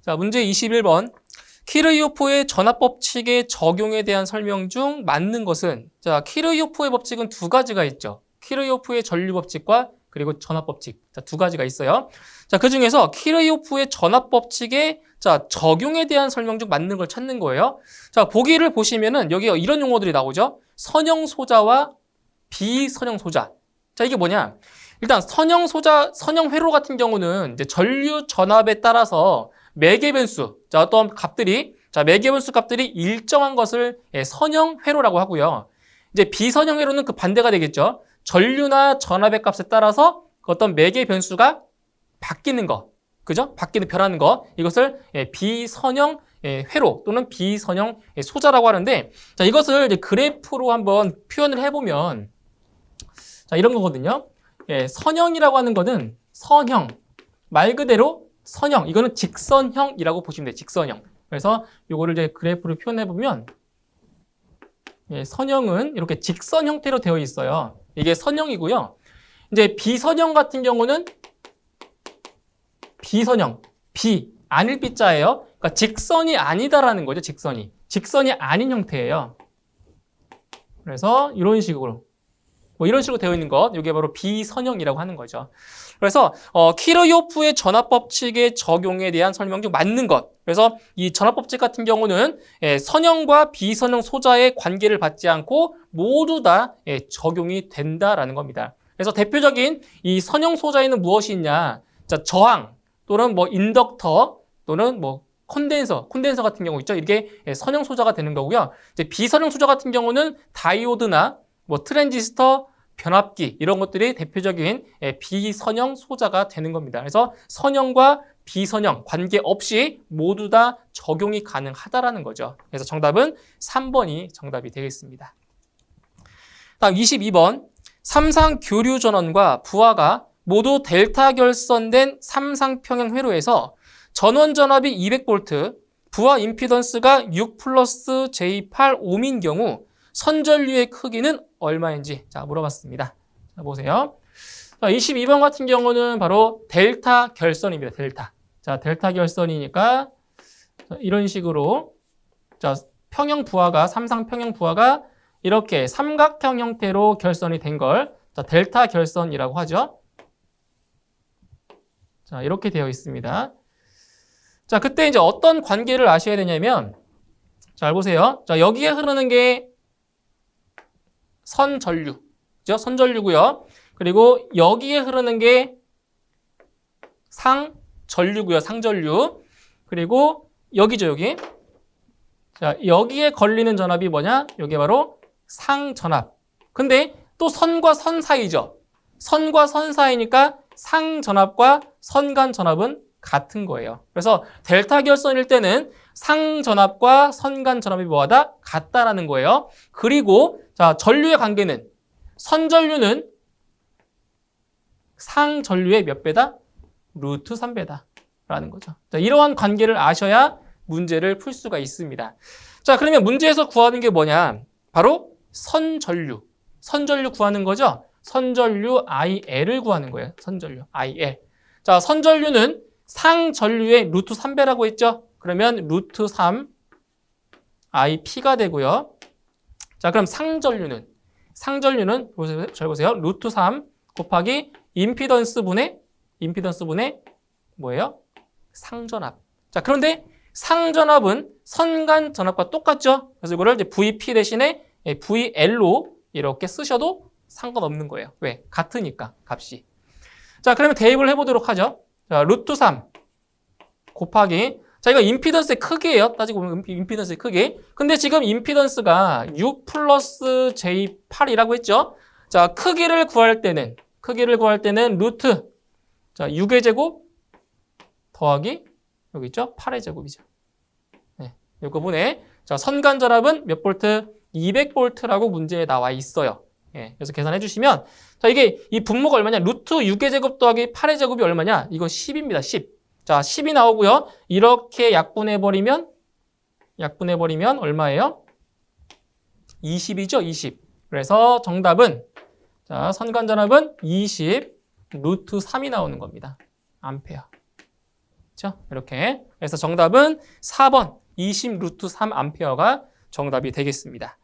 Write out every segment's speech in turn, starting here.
자, 문제 21번. 키르이호프의 전압법칙의 적용에 대한 설명 중 맞는 것은, 자, 키르이호프의 법칙은 두 가지가 있죠. 키르이호프의 전류법칙과 그리고 전압법칙. 자, 두 가지가 있어요. 자, 그 중에서 키르이호프의 전압법칙의 자, 적용에 대한 설명 중 맞는 걸 찾는 거예요. 자, 보기를 보시면은 여기 이런 용어들이 나오죠. 선형 소자와 비선형 소자. 자, 이게 뭐냐? 일단 선형 소자, 선형 회로 같은 경우는 이제 전류 전압에 따라서 매개 변수, 자, 어떤 값들이, 자, 매개 변수 값들이 일정한 것을 선형 회로라고 하고요. 이제 비선형 회로는 그 반대가 되겠죠. 전류나 전압의 값에 따라서 어떤 매개 변수가 바뀌는 거, 그죠? 바뀌는, 변하는 거, 이것을 비선형 회로 또는 비선형 소자라고 하는데, 자, 이것을 이제 그래프로 한번 표현을 해보면, 자, 이런 거거든요. 선형이라고 하는 거는 선형, 말 그대로 선형, 이거는 직선형이라고 보시면 돼요. 직선형. 그래서 요거를 이제 그래프로 표현해 보면 선형은 이렇게 직선 형태로 되어 있어요. 이게 선형이고요. 이제 비선형 같은 경우는 비선형, 아닐 비자예요. 그러니까 직선이 아니다라는 거죠. 직선이 아닌 형태예요. 그래서 이런 식으로 이런 식으로 되어 있는 것, 이게 바로 비선형이라고 하는 거죠. 그래서 키르이호프의 전압법칙의 적용에 대한 설명 중 맞는 것. 그래서 이 전압법칙 같은 경우는 선형과 비선형 소자의 관계를 받지 않고 모두 다 적용이 된다라는 겁니다. 그래서 대표적인 이 선형 소자에는 무엇이 있냐? 자, 저항 또는 뭐 인덕터 또는 뭐 콘덴서 같은 경우 있죠. 이게 선형 소자가 되는 거고요. 이제 비선형 소자 같은 경우는 다이오드나 뭐 트랜지스터, 변압기 이런 것들이 대표적인 비선형 소자가 되는 겁니다. 그래서 선형과 비선형 관계없이 모두 다 적용이 가능하다라는 거죠. 그래서 정답은 3번이 정답이 되겠습니다. 다음 22번. 삼상 교류 전원과 부하가 모두 델타 결선된 삼상평형 회로에서 전원 전압이 200V, 부하 임피던스가 6 플러스 J8 ohm인 경우 선전류의 크기는 얼마인지 자 물어봤습니다. 자, 보세요. 자, 22번 같은 경우는 바로 델타 결선입니다. 자, 델타 결선이니까 자, 이런 식으로 자, 삼상 평형 부하가 이렇게 삼각형 형태로 결선이 된 걸 자, 델타 결선이라고 하죠. 자, 이렇게 되어 있습니다. 자, 그때 이제 어떤 관계를 아셔야 되냐면 잘 보세요. 자, 여기에 흐르는 게 선전류, 그죠? 선전류고요. 그리고 여기에 흐르는 게 상전류고요. 상전류. 그리고 여기죠, 여기. 자, 여기에 걸리는 전압이 뭐냐? 이게 바로 상전압. 근데 또 선과 선 사이죠. 선과 선 사이니까 상전압과 선간 전압은 같은 거예요. 그래서 델타 결선일 때는 상전압과 선간 전압이 뭐하다? 같다라는 거예요. 그리고 자, 전류의 관계는 선전류는 상전류의 몇 배다? 루트 3배다 라는 거죠. 자, 이러한 관계를 아셔야 문제를 풀 수가 있습니다. 자, 그러면 문제에서 구하는 게 뭐냐? 바로 선전류 구하는 거죠. 선전류 IL을 구하는 거예요. 선전류 IL. 자, 선전류는 상전류의 루트 3배라고 했죠. 그러면 루트 3 IP가 되고요. 자, 그럼 상전류는 잘 보세요. 루트 3 곱하기 임피던스 분의 뭐예요? 상전압. 자, 그런데 상전압은 선간 전압과 똑같죠. 그래서 이거를 이제 VP 대신에 VL로 이렇게 쓰셔도 상관없는 거예요. 왜? 같으니까 값이. 자, 그러면 대입을 해보도록 하죠. 자, 루트 3 곱하기, 자, 이거 임피던스의 크기예요. 따지고 보면 임피던스의 크기. 근데 지금 임피던스가 6 플러스 J8이라고 했죠. 자, 크기를 구할 때는 루트, 자, 6의 제곱 더하기, 여기 있죠? 8의 제곱이죠. 네, 이거 보네. 자, 선간 전압은 몇 볼트? 200V라고 문제에 나와 있어요. 예, 그래서 계산해 주시면, 자, 이게 이 분모가 얼마냐? 루트 6의 제곱 더하기 8의 제곱이 얼마냐? 이거 10입니다. 10. 자, 10이 나오고요. 이렇게 약분해버리면 얼마예요? 20이죠, 20. 그래서 정답은, 자, 선간전압은 20 루트 3이 나오는 겁니다. 암페어. 그렇죠? 이렇게. 그래서 정답은 4번 20 루트 3A가 정답이 되겠습니다.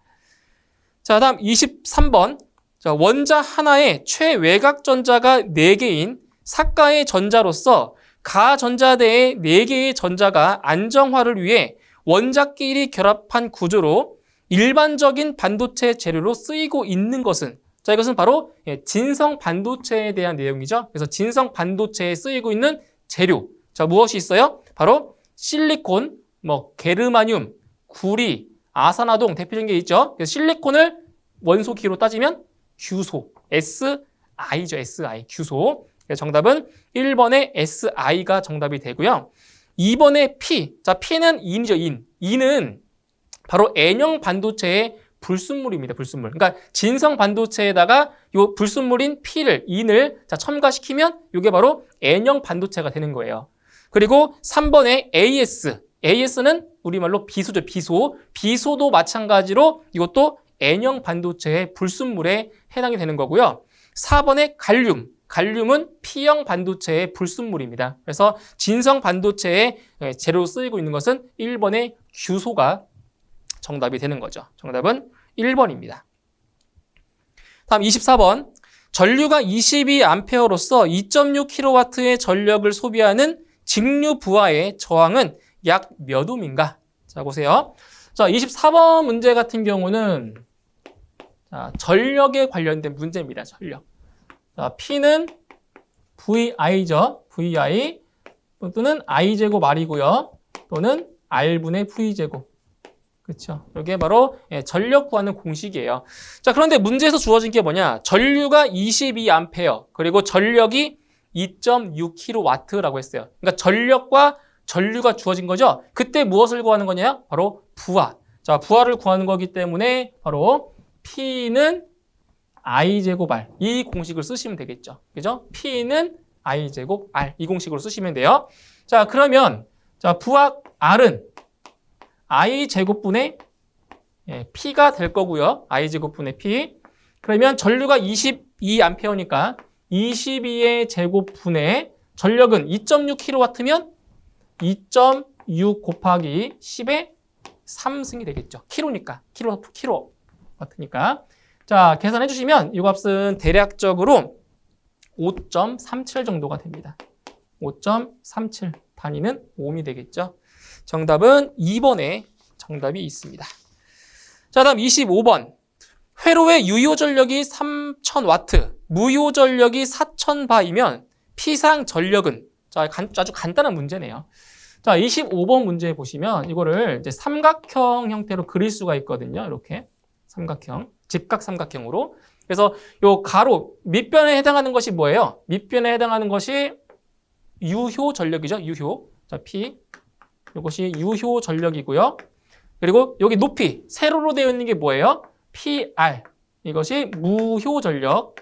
자, 다음 23번. 자, 원자 하나에 최외곽 전자가 4개인 사가의 전자로서 가전자대의 4개의 전자가 안정화를 위해 원자끼리 결합한 구조로 일반적인 반도체 재료로 쓰이고 있는 것은, 자, 이것은 바로 진성 반도체에 대한 내용이죠. 그래서 진성 반도체에 쓰이고 있는 재료. 자, 무엇이 있어요? 바로 실리콘, 게르마늄, 구리, 아산화동 대표적인 게 있죠. 그래서 실리콘을 원소기로 따지면 규소, SI죠. SI, 규소. 그래서 정답은 1번의 SI가 정답이 되고요. 2번의 P. 자, P는 인이죠, 인. 인은 바로 N형 반도체의 불순물입니다. 불순물. 그러니까 진성 반도체에다가 요 불순물인 P를, 인을 첨가시키면 이게 바로 N형 반도체가 되는 거예요. 그리고 3번의 AS. AS는 우리말로 비소죠, 비소. 비소도 마찬가지로 이것도 N형 반도체의 불순물에 해당이 되는 거고요. 4번의 갈륨. 갈륨은 P형 반도체의 불순물입니다. 그래서 진성 반도체의 재료로 쓰이고 있는 것은 1번의 규소가 정답이 되는 거죠. 정답은 1번입니다. 다음 24번. 전류가 22A로서 2.6kW의 전력을 소비하는 직류 부하의 저항은 약 몇 옴인가? 자, 보세요. 자, 24번 문제 같은 경우는 전력에 관련된 문제입니다. 전력. 자, P는 VI죠. VI 또는 I제곱 R이고요. 또는 R분의 V제곱. 그렇죠. 이게 바로 전력 구하는 공식이에요. 자, 그런데 문제에서 주어진 게 뭐냐? 전류가 22A 그리고 전력이 2.6kW라고 했어요. 그러니까 전력과 전류가 주어진 거죠. 그때 무엇을 구하는 거냐? 바로 부하. 자, 부하를 구하는 거기 때문에 바로 P는 I제곱 R. 이 공식을 쓰시면 되겠죠. 그죠? P는 I제곱 R. 이 공식으로 쓰시면 돼요. 자, 그러면 부하 R은 I제곱분의 P가 될 거고요. I제곱분의 P. 그러면 전류가 22A니까 22의 제곱분의 전력은 2.6kW면 2.6 곱하기 10의 3승이 되겠죠. 킬로니까. 킬로와트니까. 자, 계산해 주시면 이 값은 대략적으로 5.37 정도가 됩니다. 5.37 단위는 옴이 되겠죠. 정답은 2번에 정답이 있습니다. 자, 다음 25번. 회로의 유효 전력이 3000W, 무효 전력이 4000바이면 피상 전력은, 자, 아주 간단한 문제네요. 자, 25번 문제 보시면 이거를 이제 삼각형 형태로 그릴 수가 있거든요. 이렇게 삼각형, 직각 삼각형으로. 그래서 요 가로 밑변에 해당하는 것이 뭐예요? 밑변에 해당하는 것이 유효 전력이죠. 유효. 자, P. 이것이 유효 전력이고요. 그리고 여기 높이 세로로 되어 있는 게 뭐예요? PR. 이것이 무효 전력.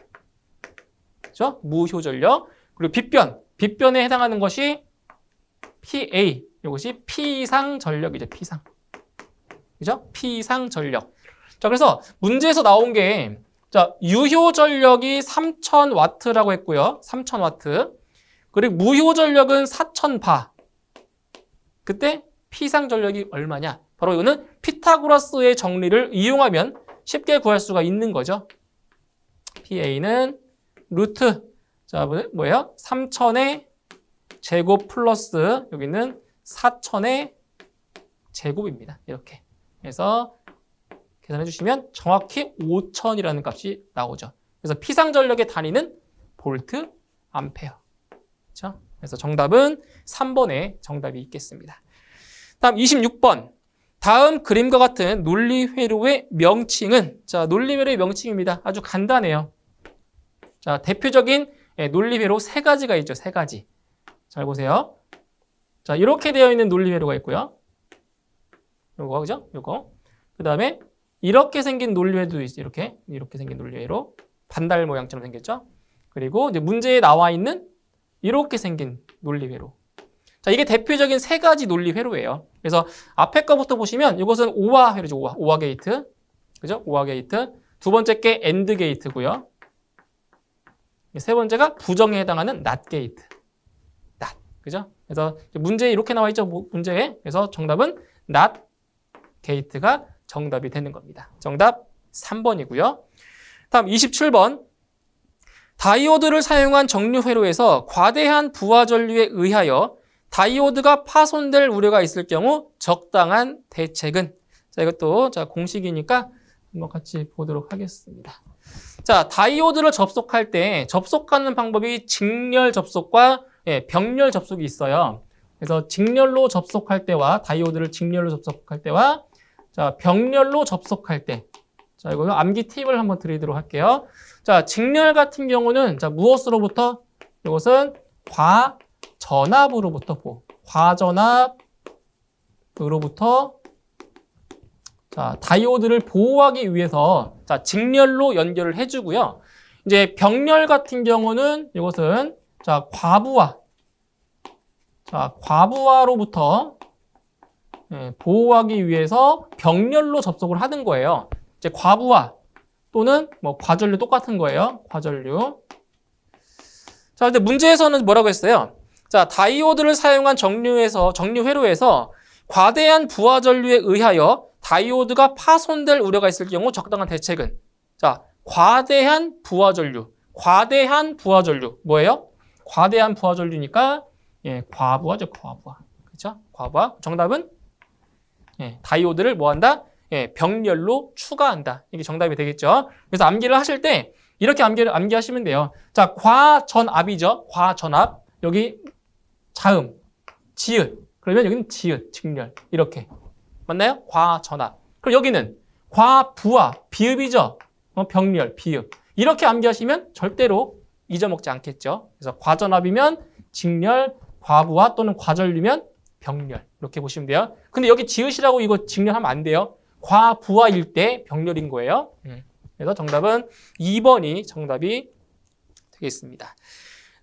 그렇죠? 무효 전력. 그리고 빗변에 해당하는 것이 PA. 이것이 피상 전력이죠. 피상. 그죠? 피상 전력. 자, 그래서 문제에서 나온 게, 자, 유효 전력이 3000W라고 했고요. 3000W. 그리고 무효 전력은 4000바. 그때 피상 전력이 얼마냐? 바로 이거는 피타고라스의 정리를 이용하면 쉽게 구할 수가 있는 거죠. PA는 루트, 자, 뭐예요? 3000의 제곱 플러스 여기는 4000의 제곱입니다. 이렇게 해서 계산해 주시면 정확히 5000이라는 값이 나오죠. 그래서 피상 전력의 단위는 볼트, 암페어. 그렇죠? 그래서 정답은 3번에 정답이 있겠습니다. 다음 26번. 다음 그림과 같은 논리회로의 명칭은, 자, 논리회로의 명칭입니다. 아주 간단해요. 자, 대표적인 논리회로 세 가지가 있죠. 세 가지. 잘 보세요. 자, 이렇게 되어 있는 논리회로가 있고요. 요거, 그죠? 요거. 그 다음에 이렇게 생긴 논리회도 있어요. 이렇게 생긴 논리회로. 반달 모양처럼 생겼죠? 그리고 이제 문제에 나와 있는 이렇게 생긴 논리회로. 자, 이게 대표적인 세 가지 논리회로예요. 그래서 앞에 거부터 보시면 이것은 오화 회로죠. 오화 게이트. 그죠? 오화 게이트. 두 번째 게 엔드 게이트고요. 세 번째가 부정에 해당하는 낫 게이트. 낫. 그죠? 그래서 문제에 이렇게 나와 있죠. 문제에. 그래서 정답은 not gate가 정답이 되는 겁니다. 정답 3번이고요. 다음 27번. 다이오드를 사용한 정류 회로에서 과대한 부하 전류에 의하여 다이오드가 파손될 우려가 있을 경우 적당한 대책은? 자, 이것도 자, 공식이니까 한번 같이 보도록 하겠습니다. 자, 다이오드를 접속할 때 접속하는 방법이 직렬 접속과 병렬 접속이 있어요. 그래서 직렬로 접속할 때와 다이오드를 직렬로 접속할 때와 자, 병렬로 접속할 때. 자, 이거 암기 팁을 한번 드리도록 할게요. 자, 직렬 같은 경우는 자, 무엇으로부터? 이것은 과전압으로부터 과전압으로부터 자, 다이오드를 보호하기 위해서 자, 직렬로 연결을 해주고요. 이제 병렬 같은 경우는 이것은 자, 과부하로부터 보호하기 위해서 병렬로 접속을 하는 거예요. 이제 과부하 또는 뭐 과전류 똑같은 거예요. 과전류. 자, 근데 문제에서는 뭐라고 했어요? 자, 다이오드를 사용한 정류 회로에서 과대한 부하 전류에 의하여 다이오드가 파손될 우려가 있을 경우 적당한 대책은? 자, 과대한 부하 전류. 뭐예요? 과대한 부하 전류니까 과부하죠, 과부하. 그렇죠? 과부하. 정답은 다이오드를 뭐 한다? 병렬로 추가한다. 이게 정답이 되겠죠. 그래서 암기를 하실 때 이렇게 암기하시면 돼요. 자, 과전압이죠. 과전압. 여기 자음, 지읒. 그러면 여기는 지읒, 직렬. 이렇게. 맞나요? 과전압. 그리고 여기는 과부하, 비읍이죠. 병렬, 비읍. 이렇게 암기하시면 절대로 잊어먹지 않겠죠. 그래서 과전압이면 직렬, 과부하 또는 과전류면 병렬. 이렇게 보시면 돼요. 근데 여기 지읒이라고 이거 직렬하면 안 돼요. 과부하일 때 병렬인 거예요. 그래서 정답은 2번이 정답이 되겠습니다.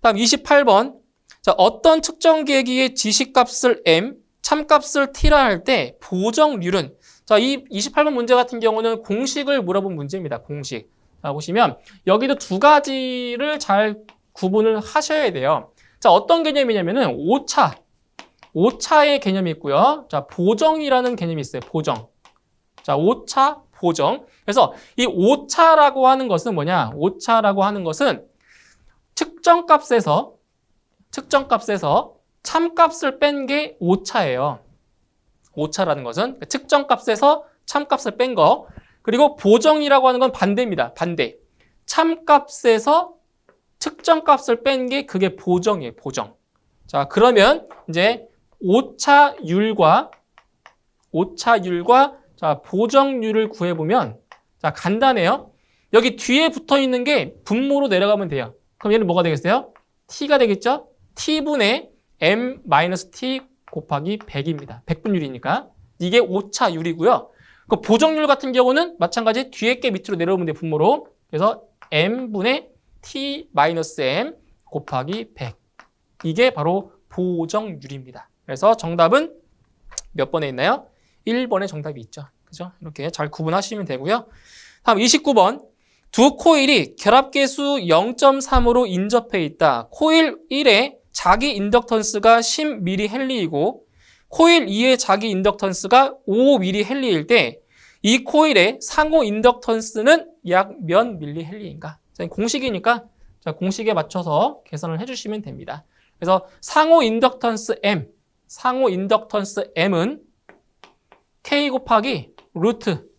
다음 28번. 자, 어떤 특정 계기의 지시값을 m, 참값을 t라 할 때 보정률은? 자, 이 28번 문제 같은 경우는 공식을 물어본 문제입니다. 공식. 자, 보시면 여기도 두 가지를 잘 구분을 하셔야 돼요. 자, 어떤 개념이냐면은 오차의 개념이 있고요. 자, 보정이라는 개념이 있어요. 보정. 자, 오차, 보정. 그래서 이 오차라고 하는 것은 뭐냐? 오차라고 하는 것은 측정 값에서 참값을 뺀 게 오차예요. 오차라는 것은 측정 값에서 참값을 뺀 거. 그리고 보정이라고 하는 건 반대입니다. 반대. 참값에서 측정 값을 뺀 게 그게 보정이에요. 보정. 자, 그러면 이제 오차율과 자, 보정률을 구해보면 자, 간단해요. 여기 뒤에 붙어 있는 게 분모로 내려가면 돼요. 그럼 얘는 뭐가 되겠어요? t가 되겠죠? t분의 m-t 곱하기 100입니다. 100분율이니까. 이게 오차율이고요. 그 보정률 같은 경우는 마찬가지 뒤에 게 밑으로 내려오면 돼요. 분모로. 그래서 m분의 t-m 곱하기 100. 이게 바로 보정률입니다. 그래서 정답은 몇 번에 있나요? 1번에 정답이 있죠. 그죠? 이렇게 잘 구분하시면 되고요. 다음 29번. 두 코일이 결합계수 0.3으로 인접해 있다. 코일 1의 자기 인덕턴스가 10mH이고 코일 2의 자기 인덕턴스가 5mH일 때 이 코일의 상호 인덕턴스는 약 몇 mH인가? 공식이니까 자, 공식에 맞춰서 계산을 해주시면 됩니다. 그래서 상호 인덕턴스 M은 K 곱하기 루트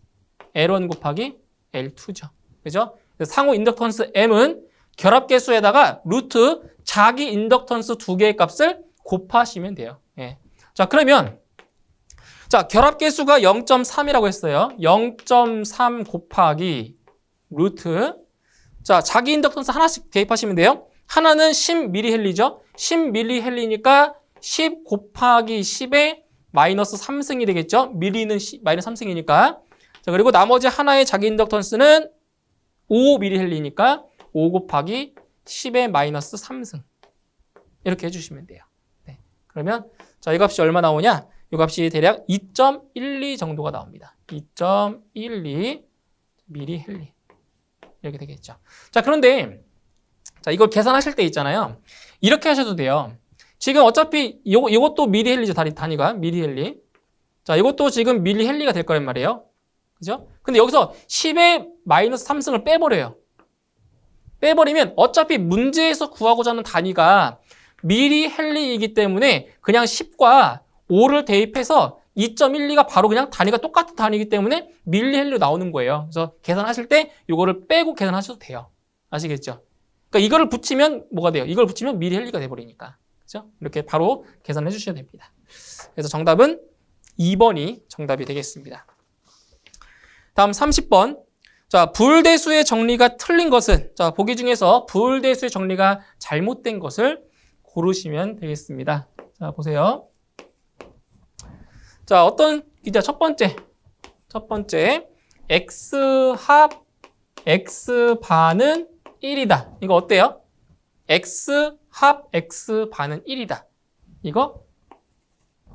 L1 곱하기 L2죠. 그죠? 상호 인덕턴스 M은 결합계수에다가 루트 자기 인덕턴스 두 개의 값을 곱하시면 돼요. 예. 자, 그러면 자, 결합계수가 0.3이라고 했어요. 0.3 곱하기 루트 자, 자기 인덕턴스 하나씩 대입하시면 돼요. 하나는 10mH죠. 10mH니까 10 곱하기 10에 마이너스 3승이 되겠죠. 미리는 마이너스 3승이니까. 자, 그리고 나머지 하나의 자기 인덕턴스는 5mH니까 5 곱하기 10의 마이너스 3승. 이렇게 해주시면 돼요. 네. 그러면 자, 이 값이 얼마 나오냐? 이 값이 대략 2.12 정도가 나옵니다. 2.12 mH. 이렇게 되겠죠. 자, 그런데 자, 이걸 계산하실 때 있잖아요. 이렇게 하셔도 돼요. 지금 어차피 이것도 미리헨리죠. 단위가 미리헨리. 자, 이것도 지금 밀리헨리가 될 거란 말이에요. 그죠? 근데 여기서 10의 마이너스 3승을 빼버려요. 빼버리면 어차피 문제에서 구하고자 하는 단위가 미리헨리이기 때문에 그냥 10과 5를 대입해서 2.12가 바로 그냥 단위가 똑같은 단위이기 때문에 밀리헨리로 나오는 거예요. 그래서 계산하실 때 이거를 빼고 계산하셔도 돼요. 아시겠죠? 그러니까 이거를 붙이면 뭐가 돼요? 이걸 붙이면 미리헨리가 돼버리니까. 그죠? 이렇게 바로 계산해 주셔야 됩니다. 그래서 정답은 2번이 정답이 되겠습니다. 다음 30번. 자, 부울대수의 정리가 틀린 것은, 자, 보기 중에서 부울대수의 정리가 잘못된 것을 고르시면 되겠습니다. 자, 보세요. 자, 이제 첫 번째, x 합 x 반은 1이다. 이거 어때요? x 합 x 반은 1이다. 이거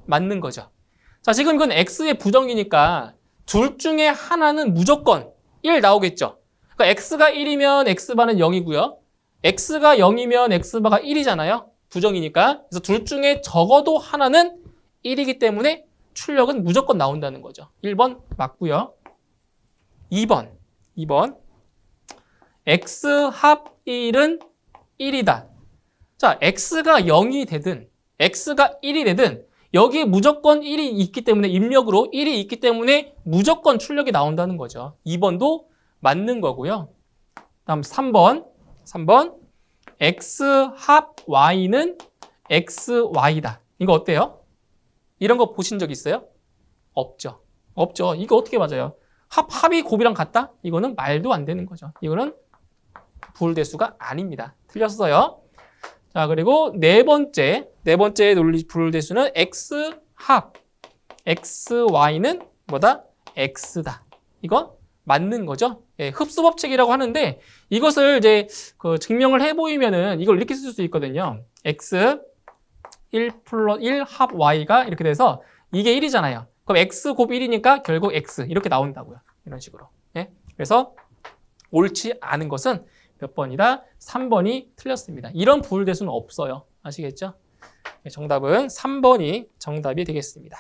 맞는 거죠. 자, 지금 이건 x의 부정이니까 둘 중에 하나는 무조건 1 나오겠죠. 그러니까 x가 1이면 x반은 0이고요. x가 0이면 x바가 1이잖아요. 부정이니까. 그래서 둘 중에 적어도 하나는 1이기 때문에 출력은 무조건 나온다는 거죠. 1번 맞고요. 2번. x 합 1은 1이다. 자, x가 0이 되든 x가 1이 되든 여기에 무조건 1이 있기 때문에 입력으로 1이 있기 때문에 무조건 출력이 나온다는 거죠. 2번도 맞는 거고요. 다음 3번. x 합 y는 xy다. 이거 어때요? 이런 거 보신 적 있어요? 없죠. 이거 어떻게 맞아요? 합이 곱이랑 같다? 이거는 말도 안 되는 거죠. 이거는 부울대수가 아닙니다. 틀렸어요. 자, 그리고 네 번째 논리 부울대수는 x 합 xy는 뭐다? x다. 이거 맞는 거죠? 예, 흡수 법칙이라고 하는데 이것을 이제 증명을 해 보이면은 이걸 이렇게 쓸 수 있거든요. x 1 플러스 1 합 y가 이렇게 돼서 이게 1이잖아요. 그럼 x 곱 1이니까 결국 x 이렇게 나온다고요. 이런 식으로. 예? 그래서 옳지 않은 것은 몇 번이다? 3번이 틀렸습니다. 이런 부울대수는 없어요. 아시겠죠? 네, 정답은 3번이 정답이 되겠습니다.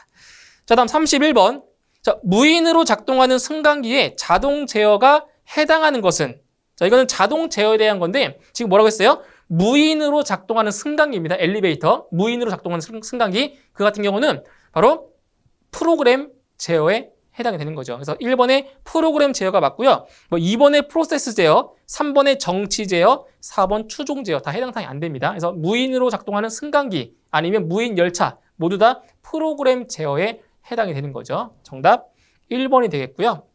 자, 다음 31번. 자, 무인으로 작동하는 승강기에 자동 제어가 해당하는 것은? 자, 이거는 자동 제어에 대한 건데 지금 뭐라고 했어요? 무인으로 작동하는 승강기입니다. 엘리베이터. 무인으로 작동하는 승강기. 그 같은 경우는 바로 프로그램 제어에 해당이 되는 거죠. 그래서 1번에 프로그램 제어가 맞고요. 2번에 프로세스 제어, 3번에 정치 제어, 4번 추종 제어 다 해당 사항이 안 됩니다. 그래서 무인으로 작동하는 승강기 아니면 무인 열차 모두 다 프로그램 제어에 해당이 되는 거죠. 정답 1번이 되겠고요.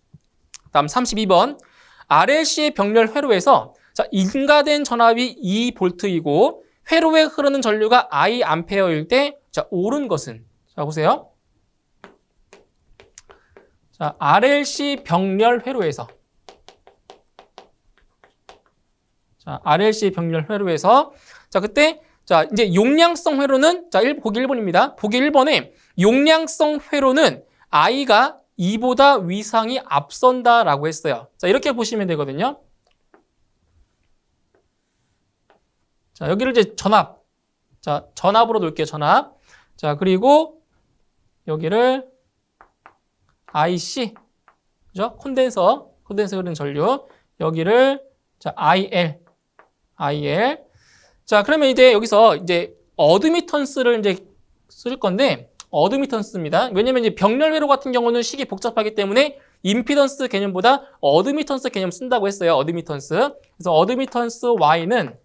다음 32번. RLC의 병렬 회로에서 자, 인가된 전압이 2V이고 회로에 흐르는 전류가 I 암페어일 때 자, 옳은 것은? 자, 보세요. 자, RLC 병렬 회로에서. 자, RLC 병렬 회로에서. 자, 그때, 자, 이제 용량성 회로는, 자, 보기 1번입니다. 보기 1번에 용량성 회로는 I가 2보다 위상이 앞선다라고 했어요. 자, 이렇게 보시면 되거든요. 자, 여기를 이제 전압. 자, 전압으로 놓을게요, 전압. 자, 그리고 여기를 IC, 그죠? 콘덴서 흐르는 전류. 여기를, 자, IL. 자, 그러면 이제 여기서 이제 어드미턴스를 이제 쓸 건데, 어드미턴스입니다. 왜냐면 이제 병렬 회로 같은 경우는 식이 복잡하기 때문에 임피던스 개념보다 어드미턴스 개념 쓴다고 했어요. 어드미턴스. 그래서 어드미턴스 Y는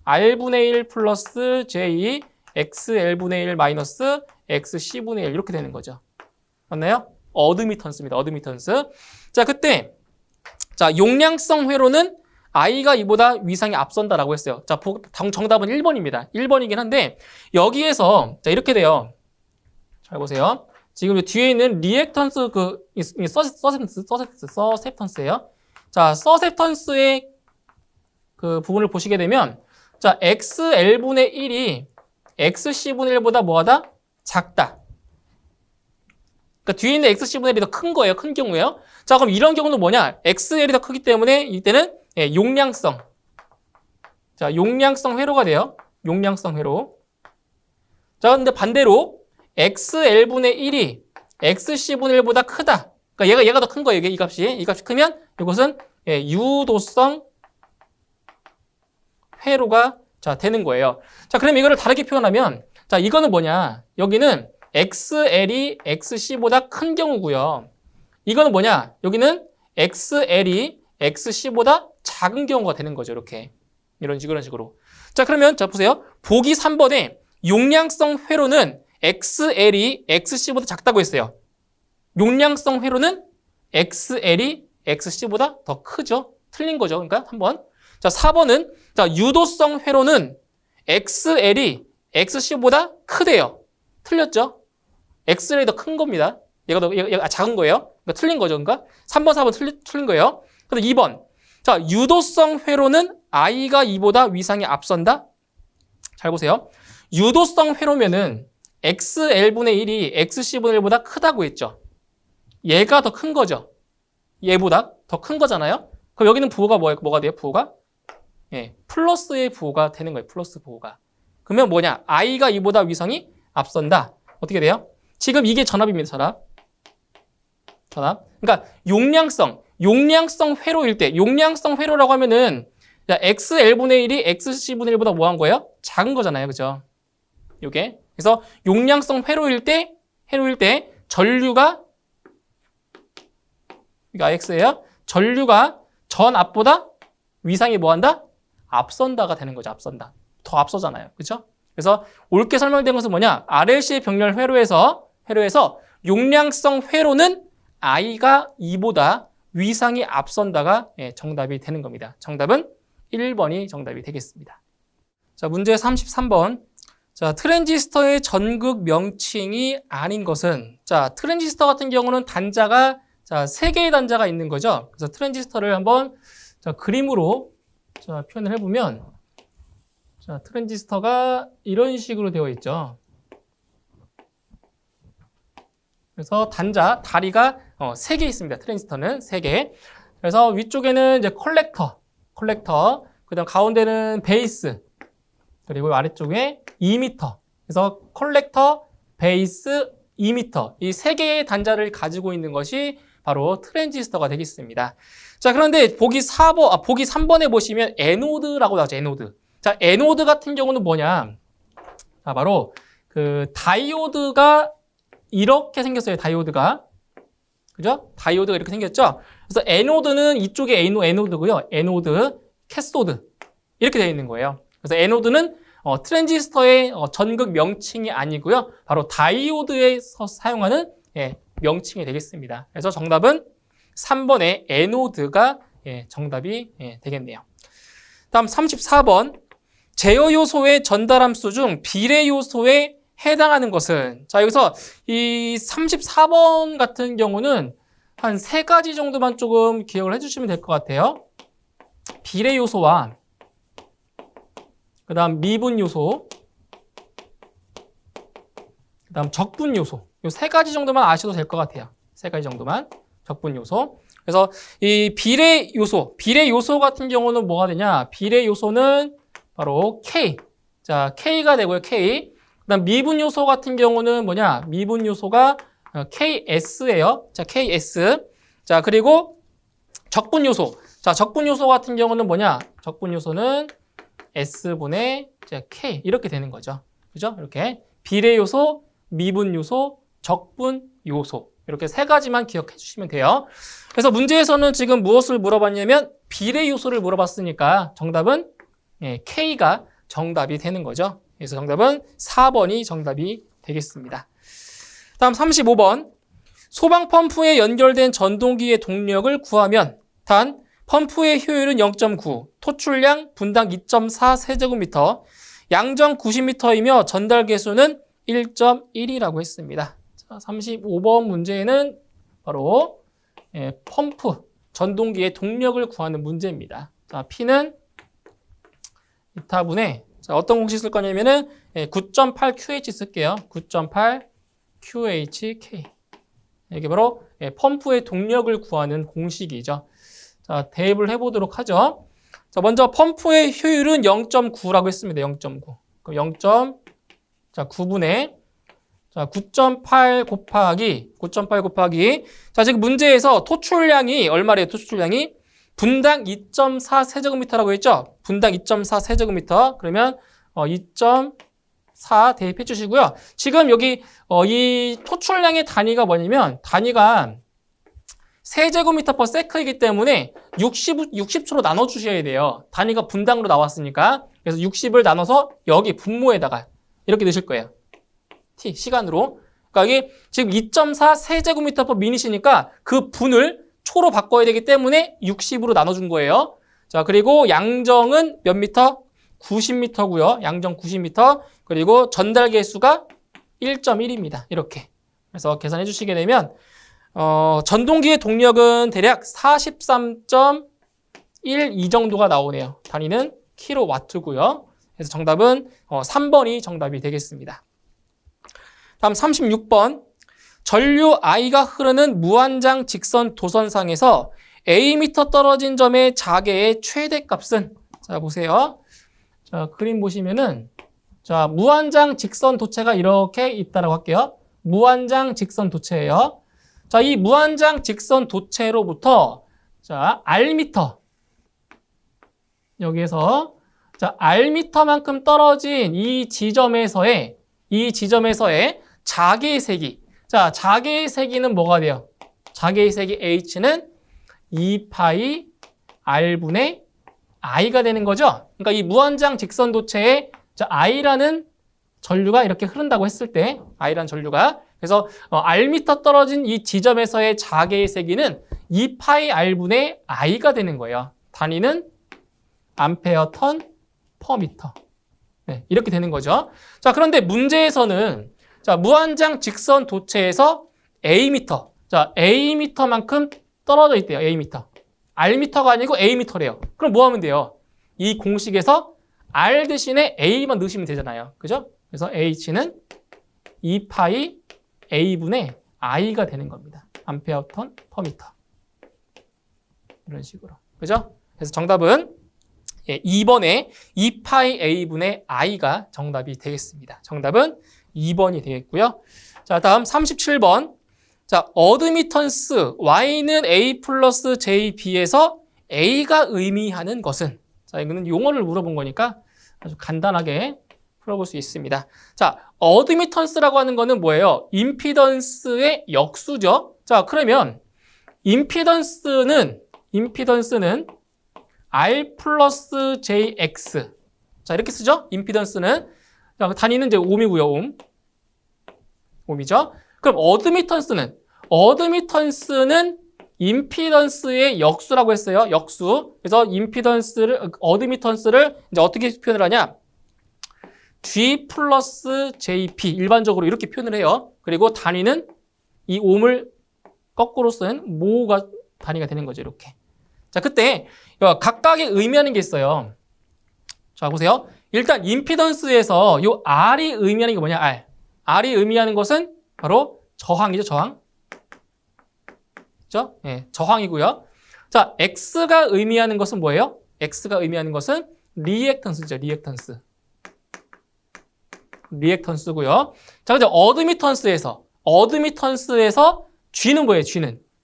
R분의 1 플러스 J, XL분의 1 마이너스 XC분의 1 이렇게 되는 거죠. 맞나요? 어드미턴스입니다. 어드미턴스. 자, 그때 자, 용량성 회로는 I가 이보다 위상이 앞선다라고 했어요. 자, 정답은 1번입니다. 1번이긴 한데 여기에서 자, 이렇게 돼요. 잘 보세요. 지금 뒤에 있는 리액턴스 서셉턴스예요. 자, 서셉턴스의 그 부분을 보시게 되면 자, XL분의 1이 XC분의 1보다 뭐하다? 작다. 그러니까 뒤에 있는 XC분의 1이 더 큰 거예요. 큰 경우에요. 자, 그럼 이런 경우는 뭐냐? XL이 더 크기 때문에 이때는 용량성. 자, 용량성 회로가 돼요. 용량성 회로. 자, 근데 반대로 XL분의 1이 XC분의 1보다 크다. 그러니까 얘가 더 큰 거예요. 이 값이 크면 이것은 유도성 회로가 자, 되는 거예요. 자, 그럼 이거를 다르게 표현하면 자, 이거는 뭐냐? 여기는 XL이 XC보다 큰 경우고요. 이거는 뭐냐? 여기는 XL이 XC보다 작은 경우가 되는 거죠. 이렇게. 이런 식으로. 자, 그러면 자, 보세요. 보기 3번에 용량성 회로는 XL이 XC보다 작다고 했어요. 용량성 회로는 XL이 XC보다 더 크죠. 틀린 거죠. 그러니까 3번. 자, 4번은 자, 유도성 회로는 XL이 XC보다 크대요. 틀렸죠? XL이 더 큰 겁니다. 얘가 작은 거예요. 그러니까 틀린 거죠. 그러니까 3번, 4번 틀린 거예요. 그런데 2번. 자, 유도성 회로는 I가 2보다 위상이 앞선다. 잘 보세요. 유도성 회로면은 XL분의 1이 XC분의 1보다 크다고 했죠. 얘가 더 큰 거죠. 얘보다 더 큰 거잖아요. 그럼 여기는 부호가 뭐가 돼요? 부호가? 플러스의 부호가 되는 거예요. 플러스 부호가. 그러면 뭐냐? I가 2보다 위상이 앞선다. 어떻게 돼요? 지금 이게 전압입니다. 전압. 그러니까 용량성 회로일 때, 용량성 회로라고 하면은 XL분의 1이 XC분의 1보다 뭐 한 거예요? 작은 거잖아요. 그죠? 요게. 그래서 용량성 회로일 때 전류가, 이거 X예요. 전류가 전압보다 위상이 뭐 한다? 앞선다가 되는 거죠. 앞선다. 더 앞서잖아요. 그렇죠? 그래서 옳게 설명된 것은 뭐냐? RLC 병렬 회로에서 용량성 회로는 I가 2보다 위상이 앞선다가 정답이 되는 겁니다. 정답은 1번이 정답이 되겠습니다. 자, 문제 33번. 자, 트랜지스터의 전극 명칭이 아닌 것은, 자, 트랜지스터 같은 경우는 단자가, 자, 3개의 단자가 있는 거죠. 그래서 트랜지스터를 한번, 자, 그림으로, 자, 표현을 해보면, 자, 트랜지스터가 이런 식으로 되어 있죠. 그래서 다리가 3개 있습니다. 트랜지스터는 3개. 그래서 위쪽에는 이제 컬렉터, 그 다음 가운데는 베이스, 그리고 아래쪽에 이미터. 그래서 컬렉터, 베이스, 이미터. 이 3개의 단자를 가지고 있는 것이 바로 트랜지스터가 되겠습니다. 자, 그런데 보기 3번에 보시면 에노드라고 나오죠. 에노드. 자, 에노드 같은 경우는 뭐냐? 자, 바로 그 다이오드가 이렇게 생겼어요. 다이오드가. 그죠? 다이오드가 이렇게 생겼죠? 그래서 에노드는 이쪽에 에노드고요. 에노드, 캐소드. 이렇게 되어 있는 거예요. 그래서 에노드는 트랜지스터의 전극 명칭이 아니고요. 바로 다이오드에서 사용하는 명칭이 되겠습니다. 그래서 정답은 3번의 에노드가 정답이 되겠네요. 다음 34번. 제어 요소의 전달함수 중 비례 요소에 해당하는 것은, 자, 여기서 이 34번 같은 경우는 한 3가지 정도만 조금 기억을 해주시면 될 것 같아요. 비례 요소와 그 다음 미분 요소, 그 다음 적분 요소. 이 3가지 정도만 아셔도 될 것 같아요. 3가지 정도만. 적분 요소. 그래서 이 비례 요소 같은 경우는 뭐가 되냐? 비례 요소는 바로 K. 자, K가 되고요. K. 그 다음 미분 요소 같은 경우는 뭐냐? 미분 요소가 KS예요. 자, KS. 자, 그리고 적분 요소. 자, 적분 요소 같은 경우는 뭐냐? 적분 요소는 S분의 K. 이렇게 되는 거죠. 그죠? 이렇게. 비례 요소, 미분 요소, 적분 요소. 이렇게 3가지만 기억해 주시면 돼요. 그래서 문제에서는 지금 무엇을 물어봤냐면 비례 요소를 물어봤으니까 정답은 K가 정답이 되는 거죠. 그래서 정답은 4번이 정답이 되겠습니다. 다음 35번. 소방 펌프에 연결된 전동기의 동력을 구하면 단 펌프의 효율은 0.9, 토출량 분당 2.4 세제곱미터, 양정 90m이며 전달 개수는 1.1이라고 했습니다. 자, 35번 문제에는 바로 펌프, 전동기의 동력을 구하는 문제입니다. 자, P는 이타분의, 자, 어떤 공식 쓸 거냐면은 9.8 QH 쓸게요. 9.8 QHK. 이게 바로 펌프의 동력을 구하는 공식이죠. 자, 대입을 해보도록 하죠. 자, 먼저 펌프의 효율은 0.9라고 했습니다. 0.9. 그럼 자, 9분의 자, 9.8 곱하기 자, 지금 문제에서 토출량이 얼마래요? 토출량이 분당 2.4 세제곱미터라고 했죠? 분당 2.4 세제곱미터. 그러면 2.4 대입해 주시고요. 지금 여기 이 토출량의 단위가 뭐냐면 단위가 세제곱미터 퍼 세크이기 때문에 60초로 나눠 주셔야 돼요. 단위가 분당으로 나왔으니까. 그래서 60을 나눠서 여기 분모에다가 이렇게 넣으실 거예요. t 시간으로. 그러니까 이게 지금 2.4 세제곱미터 퍼 미닛이니까 그 분을 초로 바꿔야 되기 때문에 60으로 나눠준 거예요. 자, 그리고 양정은 몇 미터? 90m고요. 양정 90m. 그리고 전달 개수가 1.1입니다. 이렇게. 그래서 계산해 주시게 되면 전동기의 동력은 대략 43.12 정도가 나오네요. 단위는 킬로와트고요. 그래서 정답은 3번이 정답이 되겠습니다. 다음 36번. 전류 I가 흐르는 무한장 직선 도선상에서 A미터 떨어진 점의 자개의 최대값은 자, 보세요. 자, 그림 보시면은 자, 무한장 직선 도체가 이렇게 있다라고 할게요. 무한장 직선 도체예요. 자, 이 무한장 직선 도체로부터 자, R미터 여기에서 자, R미터만큼 떨어진 이 지점에서의 자개의 세기. 자, 자개의 세기는 뭐가 돼요? 자개의 세기 H는 2파이 R분의 I가 되는 거죠. 그러니까 이 무한장 직선 도체에 자, I라는 전류가 이렇게 흐른다고 했을 때 I라는 전류가 그래서 R미터 떨어진 이 지점에서의 자개의 세기는 2파이 R분의 I가 되는 거예요. 단위는 암페어 턴 퍼 미터. 네, 이렇게 되는 거죠. 자, 그런데 문제에서는 자, 무한장 직선 도체에서 A미터. 자, A미터만큼 떨어져 있대요. A미터. R미터가 아니고 A미터래요. 그럼 뭐 하면 돼요? 이 공식에서 R 대신에 A만 넣으시면 되잖아요. 그죠? 그래서 H는 2파이 A분의 I가 되는 겁니다. 암페어 턴 퍼 미터. 이런 식으로. 그죠? 그래서 정답은 2번에 2파이 A분의 I가 정답이 되겠습니다. 정답은 2번이 되겠고요. 자, 다음 37번. 자, 어드미턴스 Y는 A 플러스 JB에서 A가 의미하는 것은? 자, 이거는 용어를 물어본 거니까 아주 간단하게 풀어볼 수 있습니다. 자, 어드미턴스라고 하는 거는 뭐예요? 임피던스의 역수죠. 자, 그러면 임피던스는 R 플러스 JX. 자, 이렇게 쓰죠? 임피던스는. 자, 단위는 이제 옴이고요, 옴이죠? 그럼 어드미턴스는 임피던스의 역수라고 했어요. 역수. 그래서 어드미턴스를 이제 어떻게 표현을 하냐? G 플러스 JP. 일반적으로 이렇게 표현을 해요. 그리고 단위는 이 옴을 거꾸로 쓴 모가 단위가 되는 거죠, 이렇게. 자, 그때 각각의 의미하는 게 있어요. 자, 보세요. 일단 임피던스에서 요 R이 의미하는 게 뭐냐? R이 의미하는 것은 바로 저항이죠, 저항. 그죠? 네, 저항이고요. 자, X가 의미하는 것은 뭐예요? X가 의미하는 것은 리액턴스죠, 리액턴스고요. 자, 근데 어드미턴스에서 G는 뭐예요?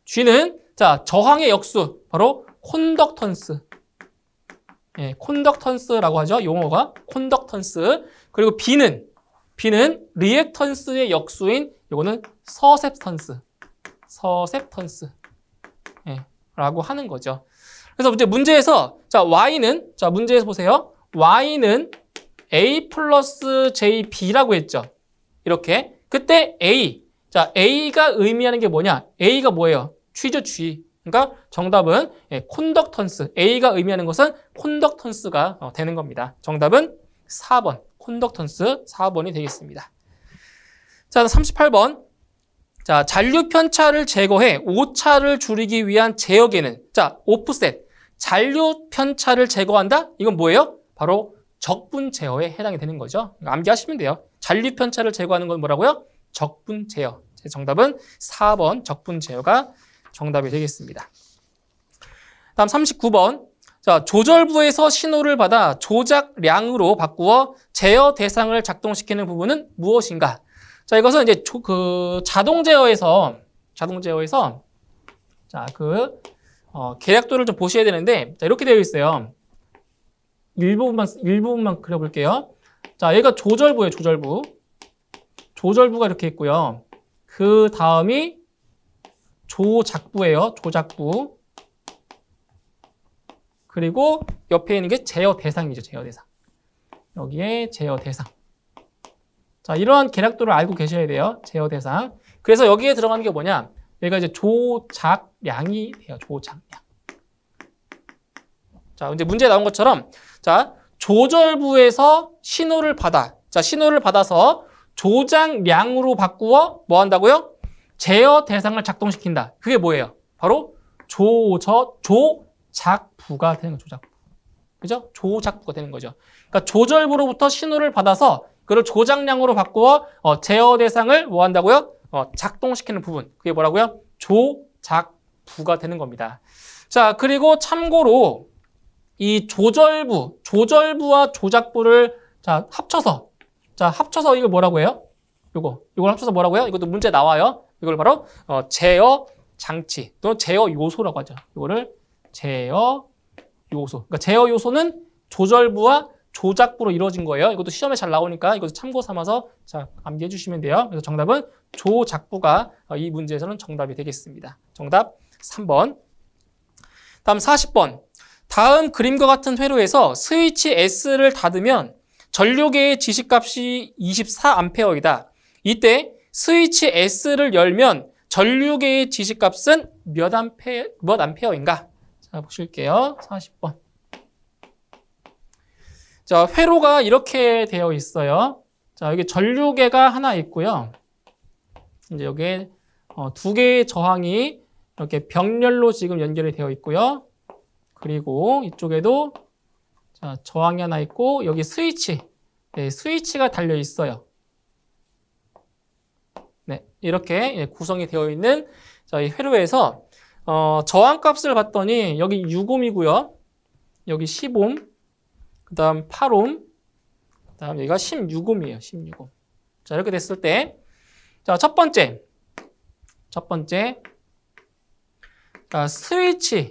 G는 자, 저항의 역수 바로 콘덕턴스. 예, 콘덕턴스라고 하죠. 용어가 콘덕턴스. 그리고 B는 리액턴스의 역수인 요거는 서셉턴스. 예, 라고 하는 거죠. 그래서 이제 문제에서 자, 문제에서 보세요. Y는 A 플러스 JB라고 했죠. 이렇게. 그때 자, A가 의미하는 게 뭐냐? A가 뭐예요? G죠, G. 그러니까 정답은 콘덕턴스. A가 의미하는 것은 콘덕턴스가 되는 겁니다. 정답은 4번. 콘덕턴스 4번이 되겠습니다. 자, 38번. 자, 잔류 편차를 제거해 오차를 줄이기 위한 제어계는 자, 오프셋. 잔류 편차를 제거한다? 이건 뭐예요? 바로 적분 제어에 해당이 되는 거죠. 암기하시면 돼요. 잔류 편차를 제거하는 건 뭐라고요? 적분 제어. 정답은 4번 적분 제어가 정답이 되겠습니다. 다음 39번. 자, 조절부에서 신호를 받아 조작량으로 바꾸어 제어 대상을 작동시키는 부분은 무엇인가? 자, 이것은 이제 자동 제어에서 자, 계략도를 좀 보셔야 되는데, 자, 이렇게 되어 있어요. 일부분만 그려볼게요. 자, 여기가 조절부예요, 조절부. 조절부가 이렇게 있고요. 그 다음이 조작부예요, 조작부. 그리고 옆에 있는 게 제어 대상이죠, 제어 대상. 여기에 제어 대상. 자, 이러한 계략도를 알고 계셔야 돼요, 제어 대상. 그래서 여기에 들어가는 게 뭐냐? 여기가 이제 조작량이 돼요, 조작량. 자, 이제 문제에 나온 것처럼, 자, 조절부에서 신호를 받아. 자, 신호를 받아서 조작량으로 바꾸어 뭐 한다고요? 제어 대상을 작동시킨다. 그게 뭐예요? 바로 조작부가 되는 거죠, 조작부. 그죠? 조작부가 되는 거죠. 그러니까 조절부로부터 신호를 받아서 그걸 조작량으로 바꾸어 제어 대상을 뭐 한다고요? 작동시키는 부분. 그게 뭐라고요? 조작부가 되는 겁니다. 자, 그리고 참고로 이 조절부와 조작부를 자, 합쳐서 이걸 뭐라고 해요? 이걸 합쳐서 뭐라고 해요? 이것도 문제 나와요. 이걸 바로 제어 장치 또는 제어 요소라고 하죠. 이거를 제어 요소. 그러니까 제어 요소는 조절부와 조작부로 이루어진 거예요. 이것도 시험에 잘 나오니까 이것도 참고 삼아서 자, 암기해 주시면 돼요. 그래서 정답은 조작부가 이 문제에서는 정답이 되겠습니다. 정답 3번. 다음 40번. 다음 그림과 같은 회로에서 스위치 S를 닫으면 전류계의 지시값이 24A이다. 이때 스위치 S를 열면 전류계의 지시값은 몇 암페어인가? 자, 보실게요. 40번. 자, 회로가 이렇게 되어 있어요. 자, 여기 전류계가 하나 있고요. 이제 여기에 두 개의 저항이 이렇게 병렬로 지금 연결이 되어 있고요. 그리고 이쪽에도 자, 저항이 하나 있고 여기 스위치, 네, 스위치가 달려 있어요. 네, 이렇게 구성이 되어 있는 저희 회로에서 저항값을 봤더니 여기 6옴이고요. 여기 10옴, 그 다음 8옴, 그 다음 여기가 16옴이에요. 16옴. 자, 이렇게 됐을 때, 자, 첫 번째, 자, 스위치를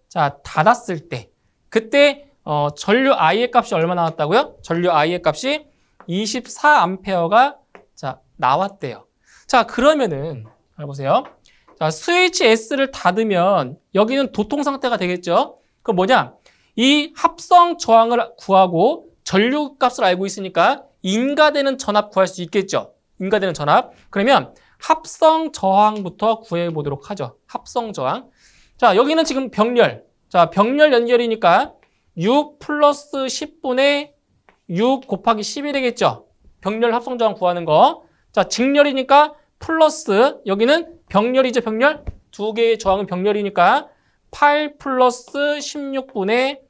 자, 닫았을 때, 그때 전류 I의 값이 얼마 나왔다고요? 전류 I의 값이 24A가 자, 나왔대요. 자, 그러면은 잘 보세요. 자, 스위치 S를 닫으면 여기는 도통 상태가 되겠죠? 그럼 뭐냐? 이 합성 저항을 구하고 전류 값을 알고 있으니까 인가되는 전압 구할 수 있겠죠? 인가되는 전압. 그러면 합성 저항부터 구해 보도록 하죠. 합성 저항. 자, 여기는 지금 병렬. 자, 병렬 연결이니까 6 플러스 10분의 6 곱하기 10이 되겠죠? 병렬 합성 저항 구하는 거. 자, 직렬이니까 플러스 여기는 병렬이죠, 병렬. 두 개의 저항은 병렬이니까 8 플러스 16분의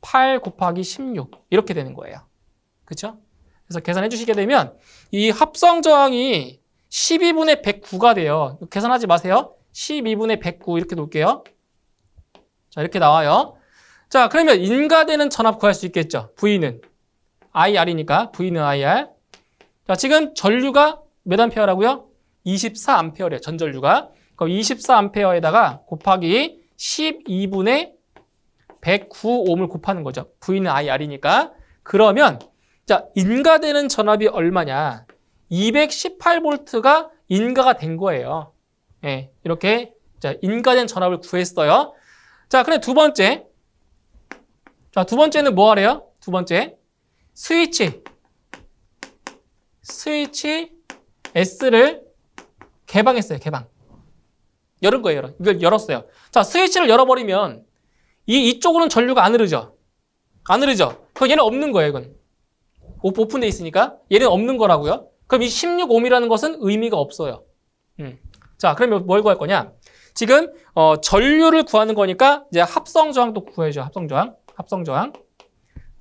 8 곱하기 16 이렇게 되는 거예요. 그렇죠? 그래서 계산해 주시게 되면 이 합성 저항이 12분의 109가 돼요. 계산하지 마세요. 12분의 109 이렇게 놓을게요. 자, 이렇게 나와요. 자, 그러면 인가되는 전압 구할 수 있겠죠. V는 IR이니까 V는 IR. 자, 지금 전류가 몇 암페어라고요? 24암페어래요. 전전류가. 그럼 24암페어에다가 곱하기 12분의 109옴을 곱하는 거죠. V는 IR이니까. 그러면 자, 인가되는 전압이 얼마냐? 218V가 인가가 된 거예요. 예, 이렇게 자, 인가된 전압을 구했어요. 자, 그럼 두 번째. 자, 두 번째는 뭐 하래요? 두 번째. 스위치 S를 개방했어요. 개방. 열은 거예요. 이걸 열었어요. 자, 스위치를 열어버리면 이쪽으로는 전류가 안 흐르죠. 안 흐르죠. 그럼 얘는 없는 거예요. 이건 오픈돼 있으니까 얘는 없는 거라고요. 그럼 이 16옴이라는 것은 의미가 없어요. 자, 그러면 뭘 구할 거냐? 지금 전류를 구하는 거니까 이제 합성 저항도 구해야죠. 합성 저항.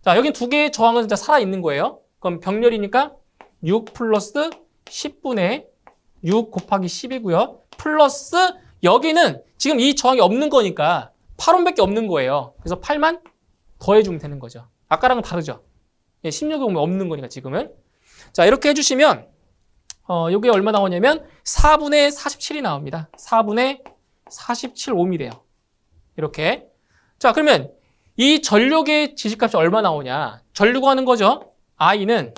자, 여긴 두 개의 저항은 진짜 살아 있는 거예요. 그럼 병렬이니까 6 플러스 10분의 6 곱하기 10이고요. 플러스 여기는 지금 이 저항이 없는 거니까 8옴밖에 없는 거예요. 그래서 8만 더해주면 되는 거죠. 아까랑은 다르죠. 16이 오면 없는 거니까 지금은. 자, 이렇게 해주시면 이게 얼마 나오냐면 4분의 47이 나옵니다. 4분의 47옴이 돼요. 이렇게. 자, 그러면 이 전력의 지식값이 얼마 나오냐? 전류구하는 거죠. I는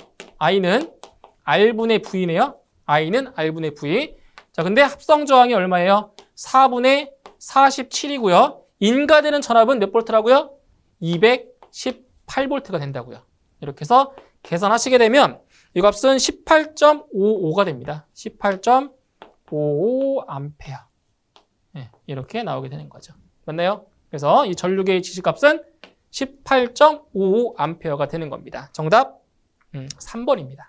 R분의 V네요. I는 R분의 V. 자, 근데 합성 저항이 얼마예요? 4분의 47이고요. 인가되는 전압은 몇 볼트라고요? 218볼트가 된다고요. 이렇게 해서 계산하시게 되면 이 값은 18.55가 됩니다. 18.55 암페어. 네, 이렇게 나오게 되는 거죠. 맞나요? 그래서 이 전류계의 지식값은 18.55 암페어가 되는 겁니다. 정답 3번입니다.